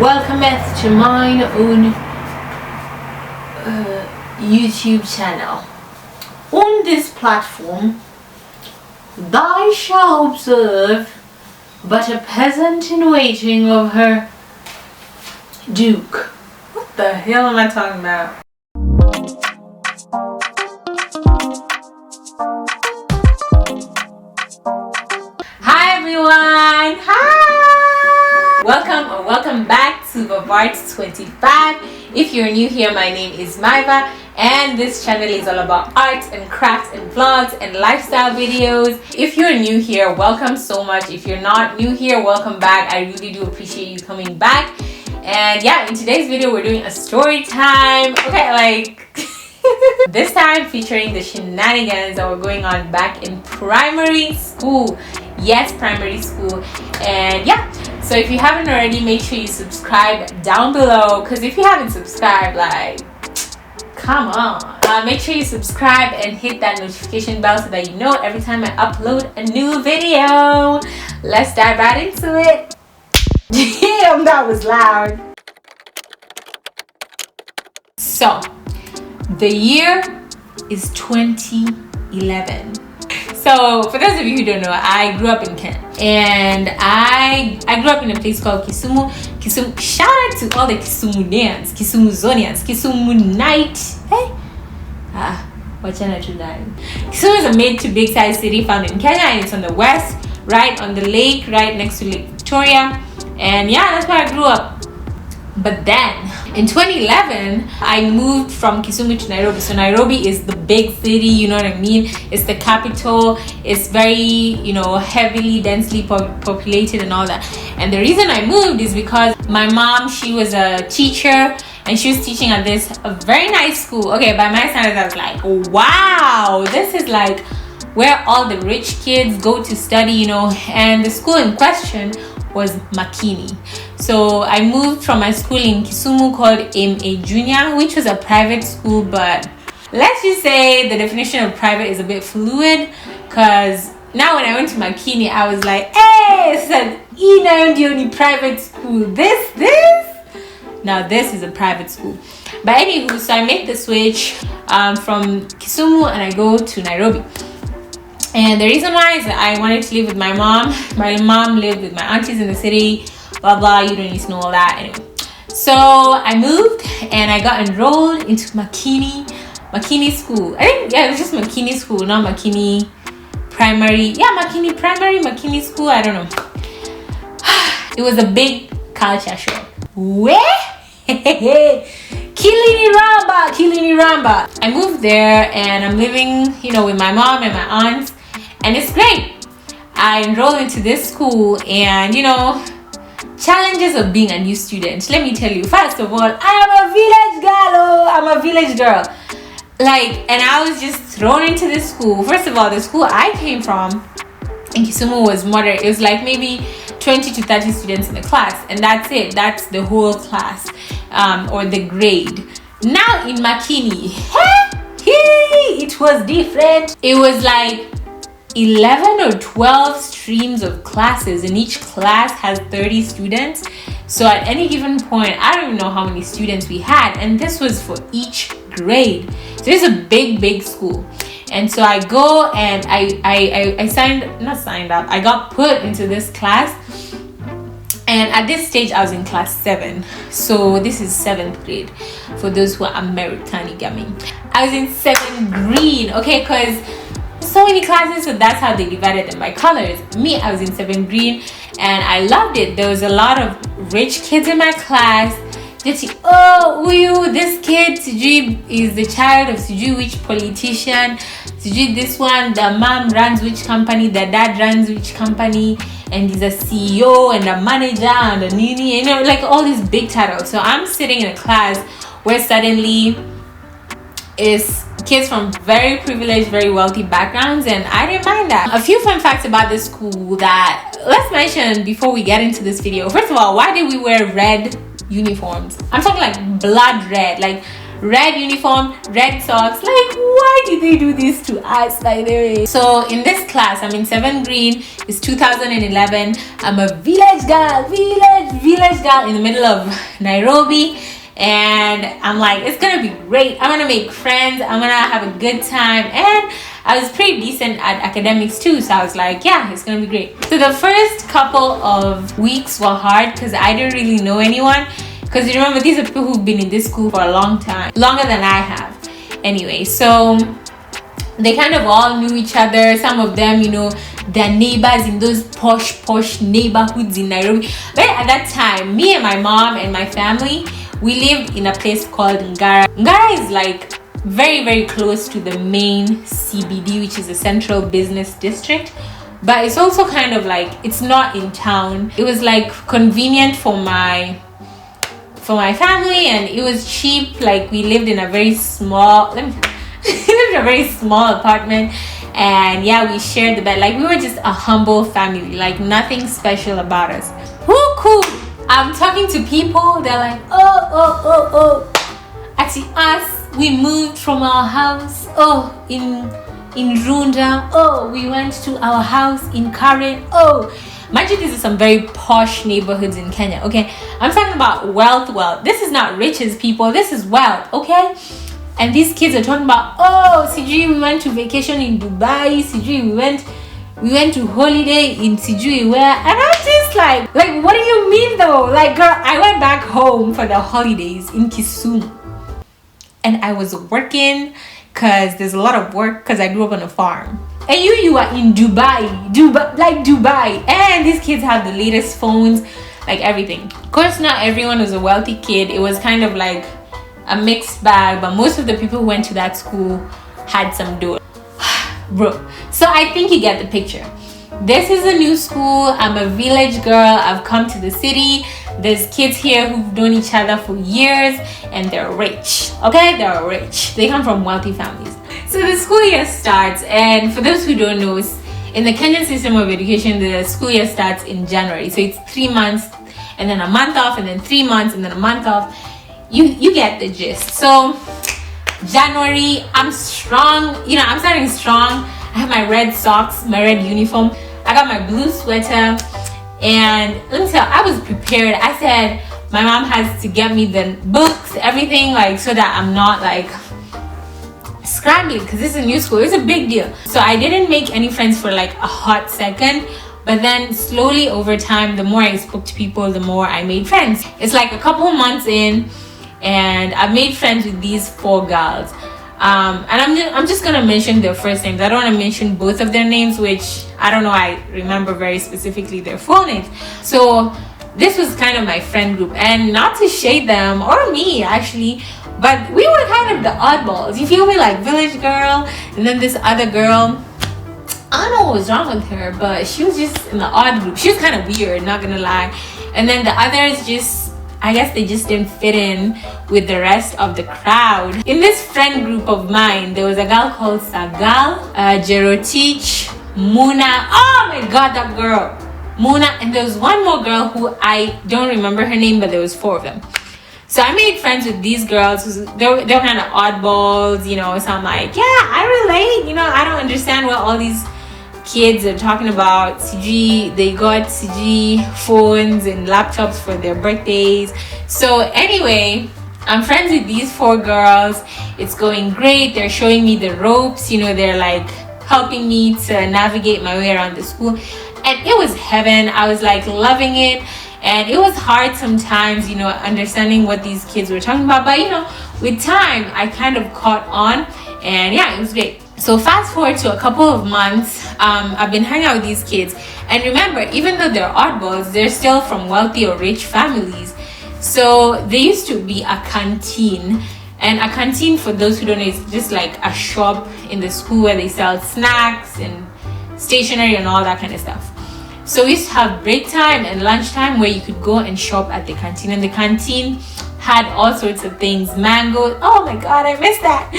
welcometh to mine own YouTube channel. On this platform, thou shalt observe but a peasant in waiting of her duke. What the hell am I talking about? Hi everyone! Hi! Welcome back to Bavard 25. If you're new here, my name is Maiva and this channel is all about arts and crafts and vlogs and lifestyle videos. If you're new here, welcome so much. If you're not new here, welcome back. I really do appreciate you coming back. And yeah, in today's video we're doing a story time. Okay, this time featuring the shenanigans that were going on back in primary school. Yes, primary school. And yeah, so if you haven't already, make sure you subscribe down below, because if you haven't subscribed, come on, make sure you subscribe and hit that notification bell so that you know every time I upload a new video. Let's dive right into it. Damn, that was loud. So the year is 2011. So for those of you who don't know, I grew up in Kenya, and I grew up in a place called Kisumu. Shout out to all the Kisumuians, Kisumuzonians, Kisumunite. Hey, wachana to that. Kisumu is a mid to big size city found in Kenya, and it's on the west, right on the lake, right next to Lake Victoria. And yeah, that's where I grew up. But then in 2011, I moved from Kisumu to Nairobi. So Nairobi is the big city, you know what I mean? It's the capital. It's very, heavily, densely populated and all that. And the reason I moved is because my mom, she was a teacher and she was teaching at a very nice school. Okay, by my standards, I was like, wow, this is like where all the rich kids go to study, and the school in question was Makini. So I moved from my school in Kisumu called MA Junior, which was a private school, but let's just say the definition of private is a bit fluid, because now when I went to Makini, I was like, hey, it's an the only private school. Now this is a private school. But anywho, so I made the switch from Kisumu and I go to Nairobi. And the reason why is that I wanted to live with my mom. My mom lived with my aunties in the city, blah blah, you don't need to know all that. Anyway, so I moved and I got enrolled into Makini School. I think, yeah, it was just Makini School, not Makini Primary. Yeah, Makini Primary, Makini School, I don't know. It was a big culture shock. Where? Kilini Ramba. I moved there and I'm living, with my mom and my aunts. And it's great. I enrolled into this school and, challenges of being a new student. Let me tell you, first of all, I'm a village girl. And I was just thrown into this school. First of all, the school I came from in Kisumu was moderate. It was like maybe 20 to 30 students in the class. And that's it. That's the whole class or the grade. Now in Makini, it was different. It was like 11 or 12 streams of classes, and each class has 30 students. So at any given point, I don't even know how many students we had, and this was for each grade. So it's a big school. And so I go and I got put into this class. And at this stage, I was in class 7. So this is 7th grade for those who are American gaming. I was in 7th green, okay, because so many classes, so that's how they divided them by colors. Me, I was in 7th green and I loved it. There was a lot of rich kids in my class. This kid Sujib is the child of Sujib which politician, Sujib this one, the mom runs which company, the dad runs which company, and he's a CEO and a manager and a nini, all these big titles. So I'm sitting in a class where suddenly is kids from very privileged, very wealthy backgrounds, and I didn't mind that. A few fun facts about this school that let's mention before we get into this video. First of all, why did we wear red uniforms? I'm talking like blood red, like red uniform, red socks. Like, why did they do this to us, by the way? So in this class, I'm in 7th grade. It's 2011. I'm a village girl in the middle of Nairobi. And I'm like, it's gonna be great. I'm gonna make friends. I'm gonna have a good time. And I was pretty decent at academics too, so I was like, yeah, it's gonna be great. So the first couple of weeks were hard because I didn't really know anyone. Because you remember, these are people who've been in this school for a long time, longer than I have. Anyway, so they kind of all knew each other. Some of them, you know, their neighbors in those posh neighborhoods in Nairobi. But at that time, me and my mom and my family, we lived in a place called Ngara. Ngara is like very close to the main CBD, which is the Central Business District. But it's also kind of like, it's not in town. It was like convenient for my family, and it was cheap. Like, we lived in a very small apartment, and yeah, we shared the bed. Like, we were just a humble family, like nothing special about us. Who cool? I'm talking to people, they're like, oh, actually us, we moved from our house in Runda. We went to our house in Karen. Mind you, these are some very posh neighborhoods in Kenya, okay? I'm talking about wealth. This is not riches, people. This is wealth, okay? And these kids are talking about, Sijui, we went to vacation in Dubai. Sijui, we went to holiday in Sijui where. And I'm just like, what do you mean though? Like, girl, I went back home for the holidays in Kisumu. And I was working because there's a lot of work because I grew up on a farm. And you are in Dubai, and these kids have the latest phones, like everything. Of course, not everyone was a wealthy kid. It was kind of like a mixed bag, but most of the people who went to that school had some dough. Bro, so I think you get the picture. This is a new school. I'm a village girl. I've come to the city. There's kids here who've known each other for years, and they're rich, okay? They're rich. They come from wealthy families. So the school year starts, and for those who don't know, in the Kenyan system of education, the school year starts in January. So it's 3 months, and then a month off, and then 3 months, and then a month off. You get the gist. So January, I'm strong. You know, I'm starting strong. I have my red socks, my red uniform. I got my blue sweater, and let me tell you, I was prepared. I said my mom has to get me the books, everything, like, so that I'm not like scrambling, because this is a new school. It's a big deal. So I didn't make any friends for like a hot second, but then slowly over time, the more I spoke to people, the more I made friends. It's like a couple of months in, and I've made friends with these 4 girls. And I'm just gonna mention their first names. I don't want to mention both of their names, which I don't know, I remember very specifically their full names. So this was kind of my friend group, and not to shade them or me actually, but we were kind of the oddballs. You feel me? Like village girl, and then this other girl, I don't know what was wrong with her, but she was just in the odd group. She was kind of weird, not gonna lie. And then the others just, I guess they just didn't fit in with the rest of the crowd. In this friend group of mine, there was a girl called Sagal, Jerotich, Muna. Oh my god, that girl, Muna. And there was one more girl who I don't remember her name, but there was 4 of them. So I made friends with these girls. They were kind of oddballs, you know. So I'm like, yeah, I relate. You know, I don't understand what all these kids are talking about. CG, they got CG phones and laptops for their birthdays. So anyway, I'm friends with these 4 girls. It's going great. They're showing me the ropes. You know, they're like helping me to navigate my way around the school. And it was heaven. I was like loving it. And it was hard sometimes, you know, understanding what these kids were talking about. But, you know, with time, I kind of caught on. And yeah, it was great. So fast forward to a couple of months, I've been hanging out with these kids. And remember, even though they're oddballs, they're still from wealthy or rich families. So there used to be a canteen. And a canteen, for those who don't know, is just like a shop in the school where they sell snacks and stationery and all that kind of stuff. So we used to have break time and lunchtime where you could go and shop at the canteen. And the canteen had all sorts of things. Mangoes. Oh my god, I missed that.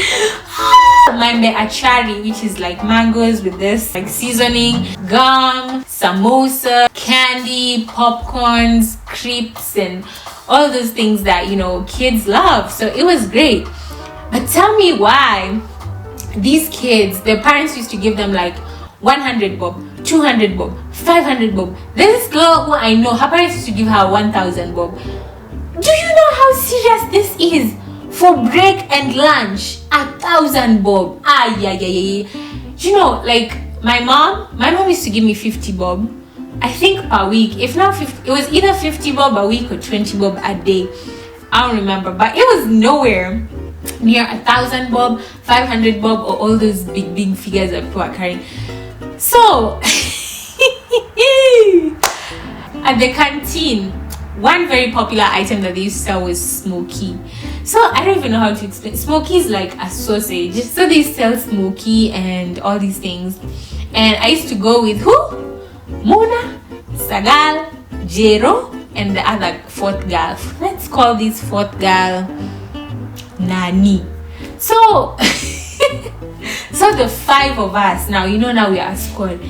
Mambe achari, which is like mangoes with this like seasoning, gum, samosa, candy, popcorns, crepes, and all those things that, you know, kids love. So it was great. But tell me why these kids, their parents used to give them like 100 bob, 200 bob, 500 bob. There's this girl who I know, her parents used to give her 1,000 bob. Do you know how serious this is? For break and lunch, 1,000 bob. You know, like my mom used to give me 50 bob, I think per week. If not 50, it was either 50 bob a week or 20 bob a day. I don't remember, but it was nowhere near 1,000 bob, 500 bob, or all those big figures that people are carrying. So at the canteen, one very popular item that they used to sell was smoky. So I don't even know how to explain. Smoky is like a sausage. So they sell smoky and all these things. And I used to go with who? Mona, Sagal, Jero, and the other fourth girl. Let's call this fourth girl Nani. So so the five of us, now you know, now we are a squad.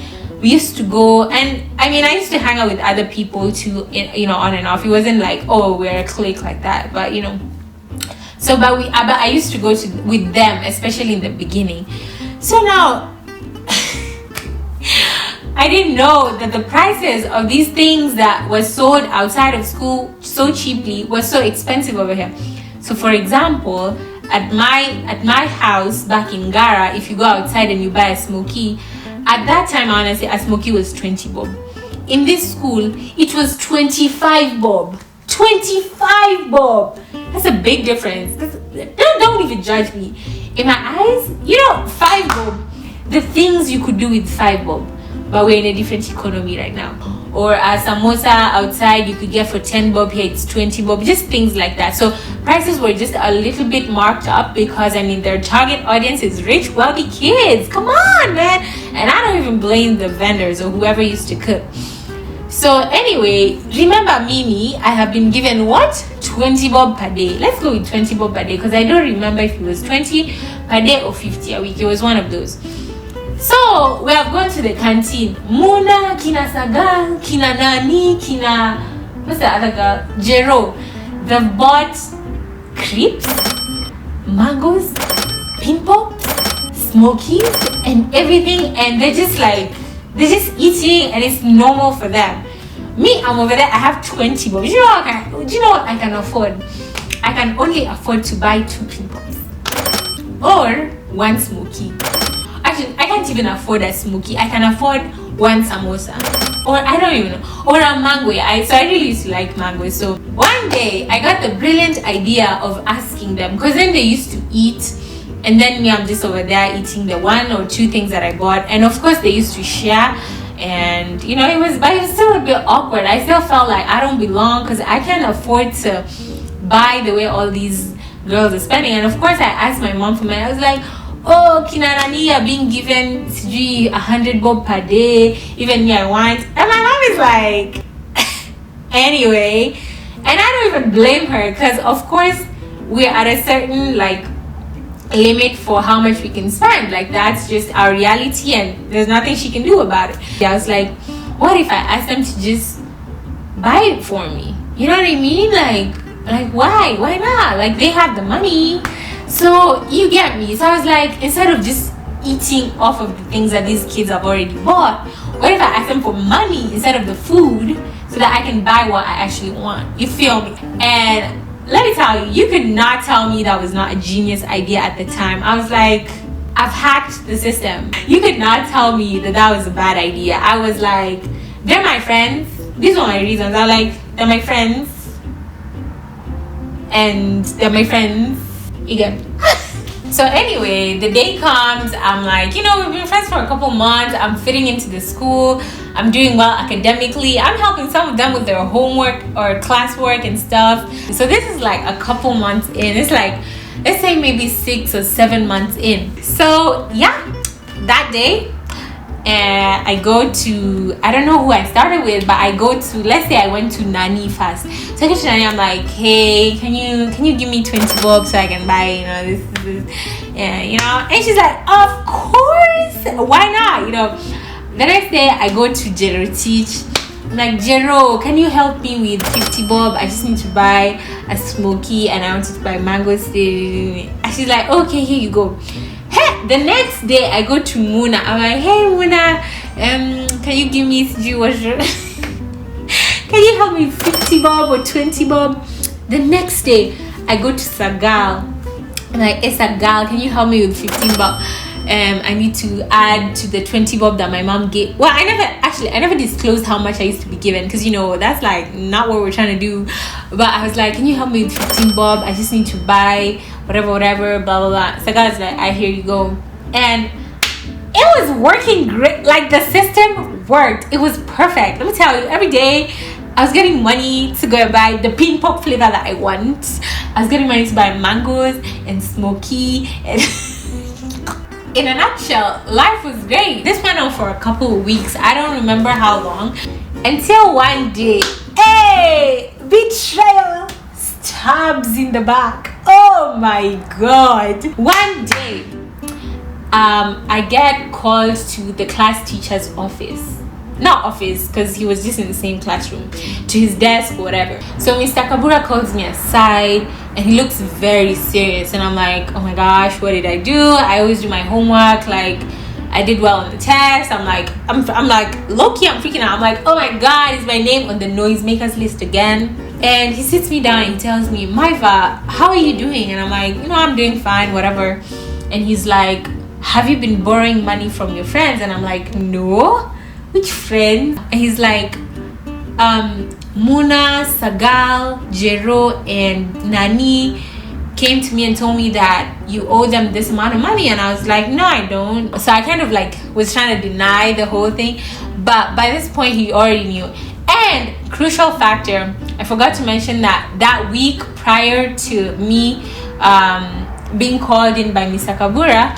We used to go, and I mean, I used to hang out with other people too, you know, on and off. It wasn't like, oh, we're a clique like that, but you know. So but I used to go with them, especially in the beginning. So now I didn't know that the prices of these things that were sold outside of school so cheaply was so expensive over here. So for example, at my house back in Gara, if you go outside and you buy a smoky, at that time I want to say a smoky was 20 bob. In this school, it was 25 bob. 25 bob. That's a big difference. Don't even judge me. In my eyes, you know, 5 bob, the things you could do with 5 bob. But we're in a different economy right now. Or a samosa outside you could get for 10 bob, here it's 20 bob, just things like that. So prices were just a little bit marked up because I mean their target audience is rich, wealthy kids. Come on, man. And I don't even blame the vendors or whoever used to cook. So anyway, remember Mimi, I have been given what? 20 bob per day. Let's go with 20 bob per day because I don't remember if it was 20 per day or 50 a week. It was one of those. So we have gone to the canteen. Muna, Kina Sagal, Kina Nani, Kina, what's the other girl? Jero. They've bought crepes, mangoes, pimple, smokies, and everything, and they're just eating, and it's normal for them. Me, I'm over there. I have 20 bob. Do you know what I can afford? I can only afford to buy 2 pimples or 1 smoky. Actually, I can't even afford a smoky. I can afford 1 samosa, or I don't even know, or a mango. So I really used to like mango. So one day I got the brilliant idea of asking them, because then they used to eat, and then me, I'm just over there eating the 1 or 2 things that I bought, and of course they used to share. And you know, it was still a bit awkward. I still felt like I don't belong because I can't afford to buy the way all these girls are spending. And of course I asked my mom for money. I was like, oh, Kinanani are being given 100 bob per day, even me I want. And my mom is like anyway, and I don't even blame her because of course we're at a certain like limit for how much we can spend. Like that's just our reality and there's nothing she can do about it. I was like, what if I asked them to just buy it for me? You know what I mean? Like why not? Like they have the money. So you get me. So I was like, instead of just eating off of the things that these kids have already bought, what if I ask them for money instead of the food so that I can buy what I actually want? You feel me? And let me tell you, you could not tell me that was not a genius idea at the time. I was like, I've hacked the system. You could not tell me that was a bad idea. I was like, they're my friends. These were my reasons. I was like, they're my friends. And they're my friends. You get me? So anyway, the day comes, I'm like, you know, we've been friends for a couple months. I'm fitting into the school. I'm doing well academically. I'm helping some of them with their homework or classwork and stuff. So this is like a couple months in. It's like, let's say maybe 6 or 7 months in. So yeah, that day, and I go to, I don't know who I started with, but I go to, let's say I went to Nani first. So I go to Nani, I'm like, hey, can you give me 20 bob so I can buy, you know, this, yeah, you know? And she's like, of course, why not, you know? The next day I go to Jero Teach. I'm like, Jero, can you help me with 50 bob? I just need to buy a smoky and I wanted to buy mango still. And she's like, okay, here you go. Hey, the next day I go to Muna. I'm like, hey Muna, can you give me can you help me 50 bob or 20 bob? The next day I go to Sagal. I'm like, hey Sagal, can you help me with 15 bob? I need to add to the 20 bob that my mom gave. Well, I never disclosed how much I used to be given, because that's like not what we're trying to do. But I was like, can you help me with 15 bob? I just need to buy whatever, blah blah blah. So guys, like, I hear you go. And it was working great. Like, the system worked. It was perfect. Let me tell you, every day I was getting money to go and buy the pink pop flavor that I want. I was getting money to buy mangoes and smoky and in a nutshell, life was great. This went on for a couple of weeks. I don't remember how long. Until one day, hey, betrayal stabs in the back. Oh my God. One day, I get called to the class teacher's office. Not office, because he was just in the same classroom, to his desk or whatever. So Mr. Kabura calls me aside and he looks very serious, and I'm like, oh my gosh, what did I do? I always do my homework. Like, I did well on the test. I'm like low-key, I'm freaking out. I'm like, oh my God, is my name on the noisemakers list again? And he sits me down and he tells me, Maiva, how are you doing? And I'm like, I'm doing fine, whatever. And he's like, have you been borrowing money from your friends? And I'm like, no. Which friend? And he's like, Muna, Sagal, Jero, and Nani came to me and told me that you owe them this amount of money. And I was like, no, I don't. So I kind of like was trying to deny the whole thing, but by this point he already knew. And crucial factor, I forgot to mention that week prior to me being called in by Mr. Kabura,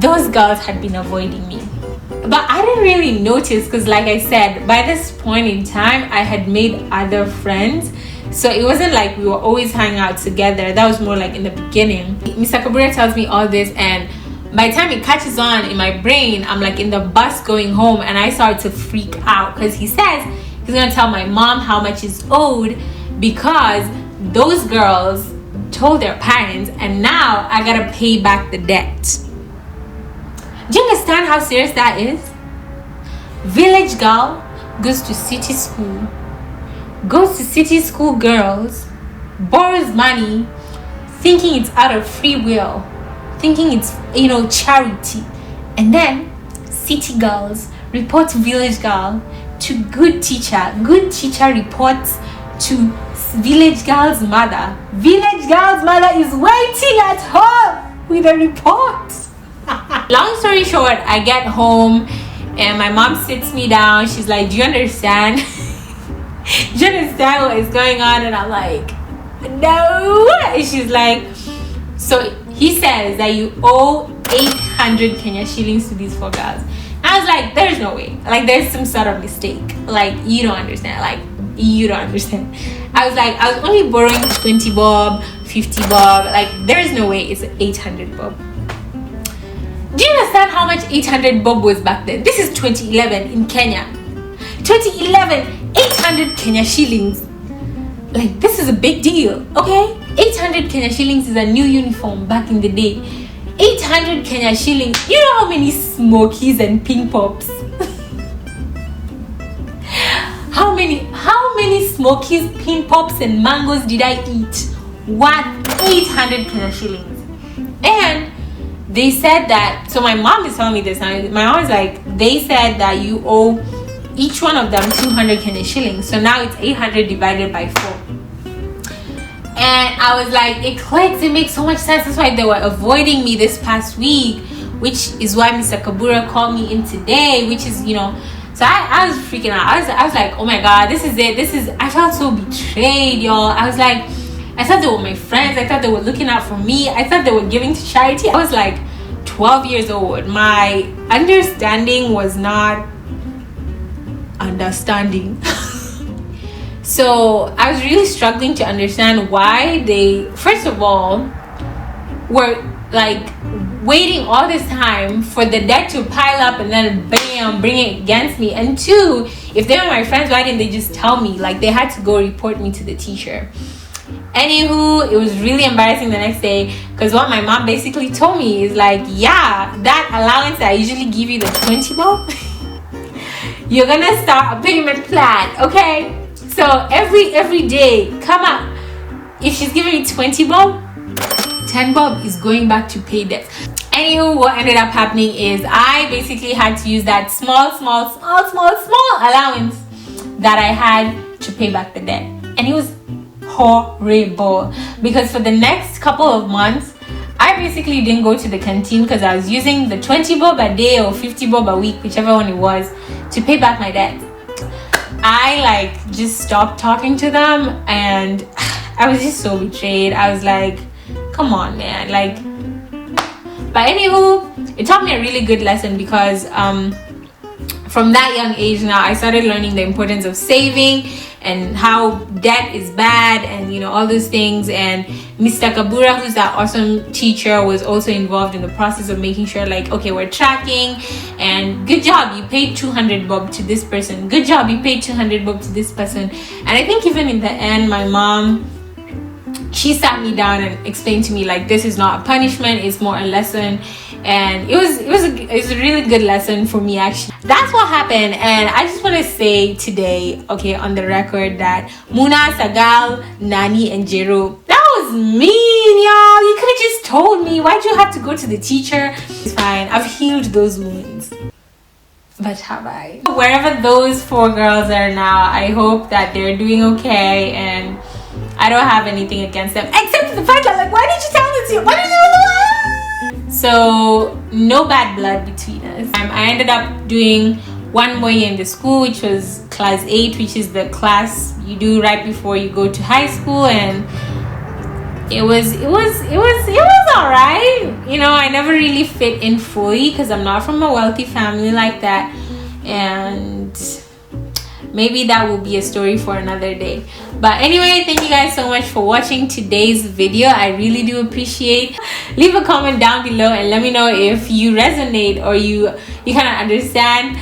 those girls had been avoiding me. But I didn't really notice, because like I said, by this point in time I had made other friends, so it wasn't like we were always hanging out together. That was more like in the beginning. Mr. Kabura tells me all this, and by the time it catches on in my brain, I'm like in the bus going home, and I start to freak out because he says he's gonna tell my mom how much is owed, because those girls told their parents and now I gotta pay back the debt. Do you understand how serious that is? Village girl goes to city school, girls, borrows money, thinking it's out of free will, thinking it's charity, and then city girls report village girl to good teacher reports to village girl's mother. Village girl's mother is waiting at home with a report. Long story short, I get home and my mom sits me down. She's like, do you understand? Do you understand what is going on? And I'm like, no. And she's like, so he says that you owe 800 Kenya shillings to these 4 girls. I was like, there's no way. Like, there's some sort of mistake. Like, you don't understand. I was like, I was only borrowing 20 bob, 50 bob. Like, there's no way it's 800 bob. Do you understand how much 800 bob was back then? This is 2011 in Kenya. 2011, 800 Kenya shillings. Like, this is a big deal, okay? 800 Kenya shillings is a new uniform back in the day. 800 Kenya shillings. You know how many smokies and pink pops? How many smokies, pink pops, and mangoes did I eat? 800 Kenya shillings. And they said that, so my mom is telling me this, and my mom is like, they said that you owe each one of them 200 Kenya shillings. So now it's 800 divided by 4. And I was like, it clicks, it makes so much sense. That's why they were avoiding me this past week, which is why Mr. Kabura called me in today, which is, so I was freaking out. I was like, oh my God, this is it. I felt so betrayed, y'all. I was like, I thought they were my friends. I thought they were looking out for me. I thought they were giving to charity. I was like 12 years old. My understanding was not understanding. So I was really struggling to understand why they, first of all, were like waiting all this time for the debt to pile up and then bam, bring it against me. And two, if they were my friends, why didn't they just tell me? Like, they had to go report me to the teacher. Anywho, it was really embarrassing the next day, because what my mom basically told me is like, yeah, that allowance that I usually give you, the 20 bob, you're gonna start a payment plan, okay? So every day, come up. If she's giving me 20 bob, 10 bob is going back to pay debt. Anywho, what ended up happening is I basically had to use that small allowance that I had to pay back the debt. And it was horrible, because for the next couple of months I basically didn't go to the canteen, because I was using the 20 bob a day or 50 bob a week, whichever one it was, to pay back my debt. I like just stopped talking to them, and I was just so betrayed. I was like, come on, man. Like, but anywho, it taught me a really good lesson, because from that young age now I started learning the importance of saving and how debt is bad, and you know, all those things. And Mr. Kabura, who's that awesome teacher, was also involved in the process of making sure, like, okay, we're tracking, and good job, you paid 200 bob to this person, good job, you paid 200 bob to this person. And I think even in the end, my mom, she sat me down and explained to me, like, this is not a punishment, it's more a lesson. And it was a really good lesson for me, actually. That's what happened. And I just want to say today, okay, on the record, that Muna, Sagal, Nani, and Jero, that was mean, y'all. You could have just told me. Why'd you have to go to the teacher? It's fine, I've healed those wounds. But have I? Wherever those 4 girls are now, I hope that they're doing okay, and I don't have anything against them, except the fact that, like, why did you tell this to you? Why did you? So no bad blood between us. I ended up doing one more year in the school, which was class 8, which is the class you do right before you go to high school. And it was all right. You know, I never really fit in fully, because I'm not from a wealthy family like that, and maybe that will be a story for another day. But anyway, thank you guys so much for watching today's video. I really do appreciate. Leave a comment down below and let me know if you resonate, or you kind of understand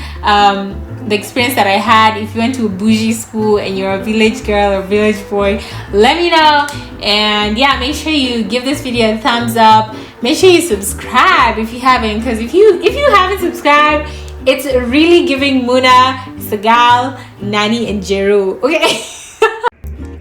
the experience that I had. If you went to a bougie school and you're a village girl or village boy, let me know. And yeah, make sure you give this video a thumbs up. Make sure you subscribe if you haven't, because if you haven't subscribed, it's really giving Muna, Sagal, Nani, and Jeru. Okay.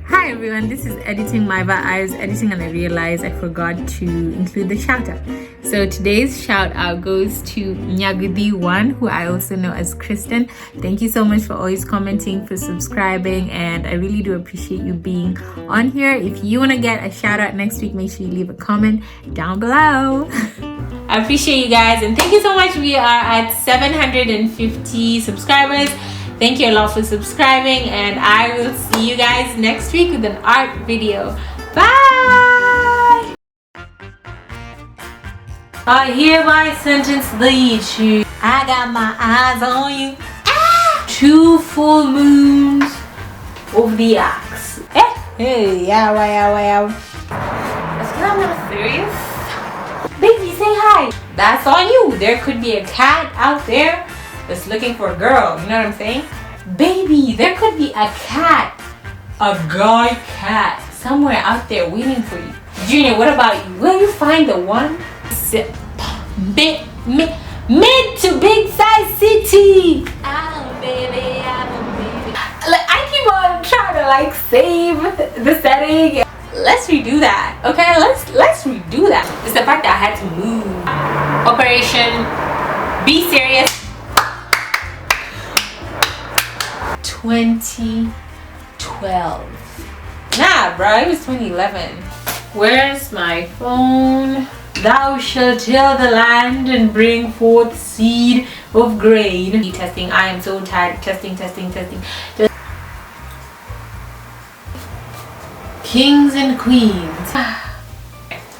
Hi everyone, this is Editing Maiva. I was editing and I realized I forgot to include the shout out. So today's shout out goes to Nyagudi1, who I also know as Kristen. Thank you so much for always commenting, for subscribing, and I really do appreciate you being on here. If you want to get a shout out next week, make sure you leave a comment down below. I appreciate you guys, and thank you so much. We are at 750 subscribers. Thank you a lot for subscribing, and I will see you guys next week with an art video. Bye! I hereby sentence thee to, I got my eyes on you. 2 full moons of the ox. Hey, yeah. Let's get on that serious. Baby, say hi. That's on you. There could be a cat out there that's looking for a girl, you know what I'm saying? Baby, there could be a cat, a guy cat, somewhere out there waiting for you. Junior, what about you? Will you find the one? Mid to big size city. Baby. I keep on trying to like save the setting. Let's redo that, okay? Let's redo that. It's the fact that I had to move. Operation Be Serious 2012. Nah, bro, it was 2011. Where's my phone? Thou shalt till the land and bring forth seed of grain. Testing. I am so tired. Testing. Kings and queens.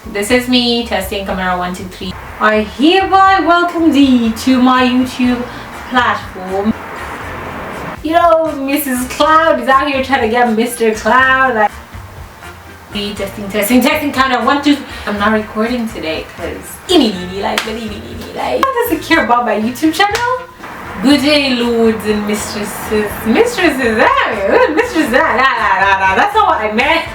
This is me testing camera 1 2 3. I hereby welcome thee to my YouTube platform. You know, Mrs. Cloud is out here trying to get Mr. Cloud. Like, Testing, count on 1, 2. I'm not recording today because like I'm not secure about my YouTube channel. Good day, lords and mistresses. Mistresses, that's not what I meant.